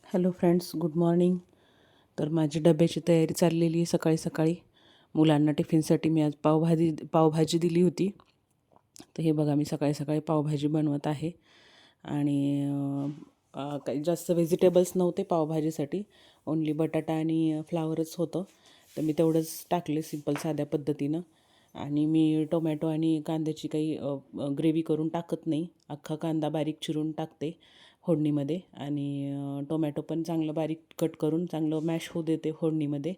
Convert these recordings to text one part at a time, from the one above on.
Hello friends, good morning. तर माझी डब्याची तयारी चाललेली आहे. सकाळी सकाळी मुलांना टिफिनसाठी मी आज पावभाजी दिली होती. तर हे बघा, मी सकाळी सकाळी पावभाजी बनवत आहे. आणि काही जास्त व्हेजिटेबल्स नव्हते पावभाजीसाठी. ओन्ली बटाटा आणि फ्लावरच होतं. तर मी तेवढंच टाकले सिंपल साध्या पद्धतीनं. आणि मी टोमॅटो आणि कांद्याची काही ग्रेव्ही करून टाकत नाही. अख्खा कांदा बारीक चिरून टाकते फोडणीमध्ये. आणि टोमॅटो पण चांगलं बारीक कट करून चांगलं मॅश होऊ देते फोडणीमध्ये.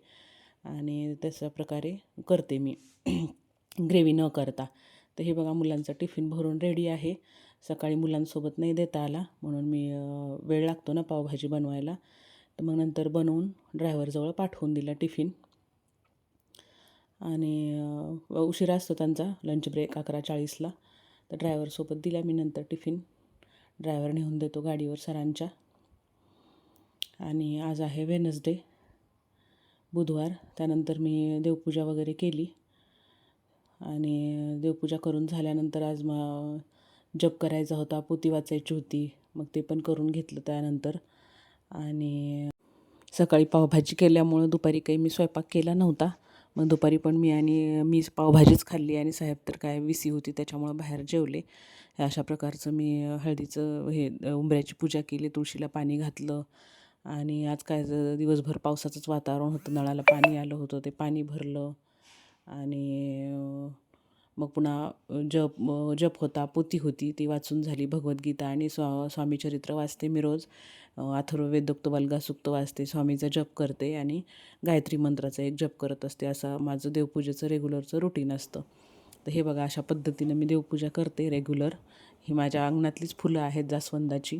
आणि तशा प्रकारे करते मी ग्रेव्ही न करता. तर हे बघा, मुलांचा टिफिन भरून रेडी आहे. सकाळी मुलांसोबत नाही देता आला म्हणून मी वेळ लागतो ना पावभाजी बनवायला. तर मग नंतर बनवून ड्रायव्हरजवळ पाठवून दिला टिफिन. आणि उशिरा असतो त्यांचा लंच ब्रेक 11:40ला. तर ड्रायव्हरसोबत दिला मी नंतर टिफिन. ड्रायव्हर नेऊन देतो गाडीवर सरांच्या. आणि आज आहे वेनसडे, बुधवार. त्यानंतर मी देवपूजा वगैरे केली. आणि देवपूजा करून झाल्यानंतर आज जप करायचा होता, पोथी वाचायची होती. मग ते पण करून घेतलं त्यानंतर. आणि सकाळी पावभाजी केल्यामुळं दुपारी काही मी स्वयंपाक केला नव्हता. मग दुपारी पण मीच पावभाजीच खाल्ली. आणि साहेब तर काय विसी होती त्याच्यामुळं बाहेर जेवले. अशा प्रकारचं मी हळदीचं उंबऱ्याची पूजा केली, तुळशीला पाणी घातलं. आणि आज काय दिवसभर पावसाचंच वातावरण होतं, नळाला पाणी आलं होतं, ते पाणी भरलं. आणि मग पुन्हा जप होता, पोथी होती, ती वाचून झाली. भगवद्गीता आणि स्वामीचरित्र वाचते मी रोज. अथर्ववेदोक्त वल्गासूक्त वाचते, स्वामीचा जप करते आणि गायत्री मंत्राचा एक जप करत असते. असं माझं देवपूजेचं रेग्युलरचं रुटीन असतं. तर हे बघा, अशा पद्धतीनं मी देवपूजा करते रेग्युलर. ही माझ्या अंगणातलीच फुलं आहेत जास्वंदाची.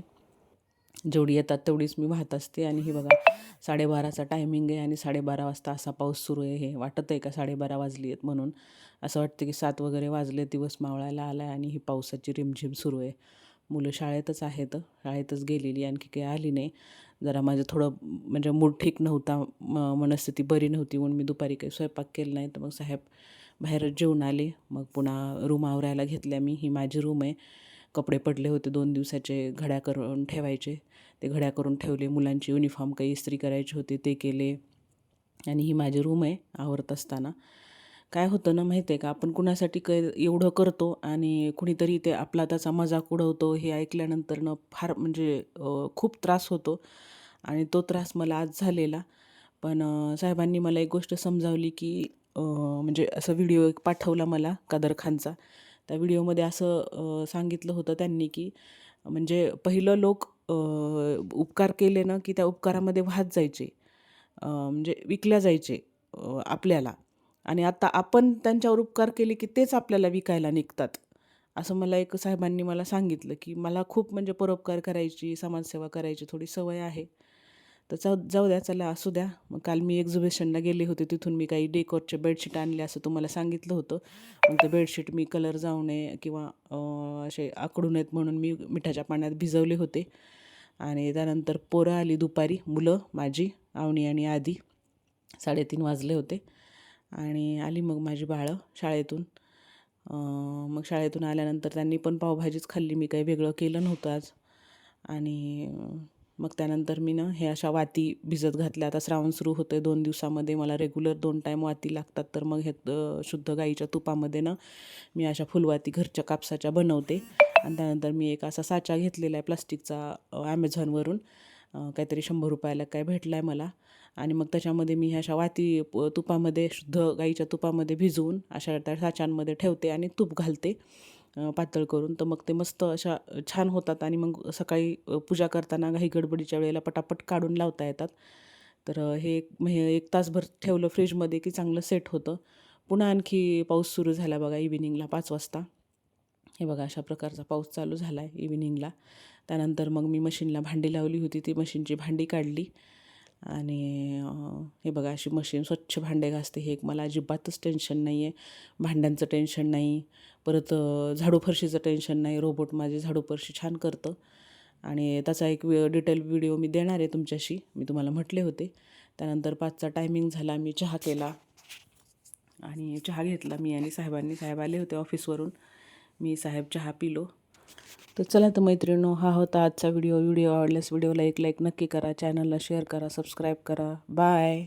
जेवढी येतात तेवढीच मी वाहत असते. आणि ही बघा, 12:30चा टायमिंग आहे आणि 12:30 वाजता असा पाऊस सुरू आहे. हे वाटत आहे का 12:30 वाजली आहेत म्हणून? असं वाटतं की 7 वगैरे वाजले, दिवस मावळायला आला आहे आणि ही पावसाची रिमझिम सुरू आहे. मुलं शाळेतच आहेत, शाळेतच गेलेली, आणखी काही आली नाही. जरा माझं थोडं म्हणजे मूड ठीक नव्हता, मनस्थिती बरी नव्हती, म्हणून मी दुपारी काही स्वयंपाक केला नाही. तर मग साहेब बाहेरच जेवून आले. मग पुन्हा रूम आवरायला घेतल्या मी. ही माझी रूम आहे. कपडे पडले होते 2 दिवसाचे, घड्या करून ठेवायचे, ते घड्या करून ठेवले. मुलांची युनिफॉर्म काही इस्त्री करायची होती, ते केले. आणि ही माझी रूम आहे. आवरत असताना काय होतं ना, माहिती आहे का, आपण कुणासाठी एवढं करतो आणि कुणीतरी ते आपला त्याचा मजाक उडवतो, हे ऐकल्यानंतर फार म्हणजे खूप त्रास होतो. आणि तो त्रास मला आज झालेला. पण साहेबांनी मला एक गोष्ट समजावली की म्हणजे असं व्हिडिओ एक पाठवला मला कादर खानचा. त्या व्हिडिओमध्ये असं सांगितलं होतं त्यांनी की म्हणजे पहिलं लोक उपकार केले ना की त्या उपकारामध्ये वाहत जायचे, म्हणजे विकल्या जायचे आपल्याला. आणि आता आपण त्यांच्यावर उपकार केले की तेच आपल्याला विकायला निघतात. असं मला एक साहेबांनी मला सांगितलं की मला खूप म्हणजे परोपकार करायची, समाजसेवा करायची थोडी सवय आहे. तर जाऊ द्या, चला असू द्या. मग काल मी एक्झिबिशनला गेले होते, तिथून मी काही डेकोरचे बेडशीट आणले असं तुम्हाला सांगितलं होतं. मग ते बेडशीट मी कलर जाऊ नये किंवा असे आकडू नयेत म्हणून मी मिठाच्या पाण्यात भिजवले होते. आणि त्यानंतर पोरं आली दुपारी, मुलं माझी, आवनी आणि आधी. 3:30 वाजले होते. आणि आली मग माझी बाळं शाळेतून. मग शाळेतून आल्यानंतर त्यांनी पण पावभाजीच खाल्ली, मी काही वेगळं केलं नव्हतं आज. आणि मग त्यानंतर मी हे अशा वाती भिजत घातल्या. आता श्रावण सुरू होतं आहे, 2 दिवसामध्ये मला रेग्युलर 2 टाईम वाती लागतात. तर मग हे शुद्ध गाईच्या तुपामध्ये मी अशा फुलवाती घरच्या कापसाच्या बनवते. आणि त्यानंतर मी एक असा साचा घेतलेला आहे प्लास्टिकचा, ॲमेझॉनवरून. काहीतरी 100 रुपयाला काय भेटला आहे मला. आणि मग त्याच्यामध्ये मी अशा वाती तुपामध्ये, शुद्ध गाईच्या तुपामध्ये भिजवून अशा त्या साच्यांमध्ये ठेवते आणि तूप घालते पातळ करून. तर मग ते मस्त अशा छान होतात. आणि मग सकाळी पूजा करताना घाई गडबडीच्या वेळेला पटापट काढून लावता येतात. तर हे 1 तासभर ठेवलं फ्रीजमध्ये की चांगलं सेट होतं. पुन्हा आणखी पाऊस सुरू झाला बघा इव्हिनिंगला 5 वाजता. हे बघा, अशा प्रकारचा पाऊस चालू झाला आहे इव्हिनिंगला. त्यानंतर मग मी मशीनला भांडी लावली होती, ती मशीनची भांडी काढली. आणि हे बघा, अशी मशीन स्वच्छ भांडे घासते. हे एक मला अजिबातच टेन्शन नाही आहे. भांड्यांचं टेन्शन नाही, परत झाडू फरशीचं टेन्शन नाही. रोबोट माझे झाडू फरशी छान करतं. आणि त्याचा एक डिटेल व्हिडिओ मी देणार आहे तुमच्याशी, मी तुम्हाला म्हटले होते. त्यानंतर 5चा टायमिंग झाला, मी चहा केला. आणि चहा घेतला मी आणि साहेबांनी. साहेब आले होते ऑफिसवरून, मी साहेब चहा पिलो. तर चला तर मैत्रिणींनो, हा होता आजचा व्हिडिओ आवडल्यास व्हिडिओला एक लाईक नक्की करा, चॅनलला शेअर करा, सबस्क्राईब करा. बाय.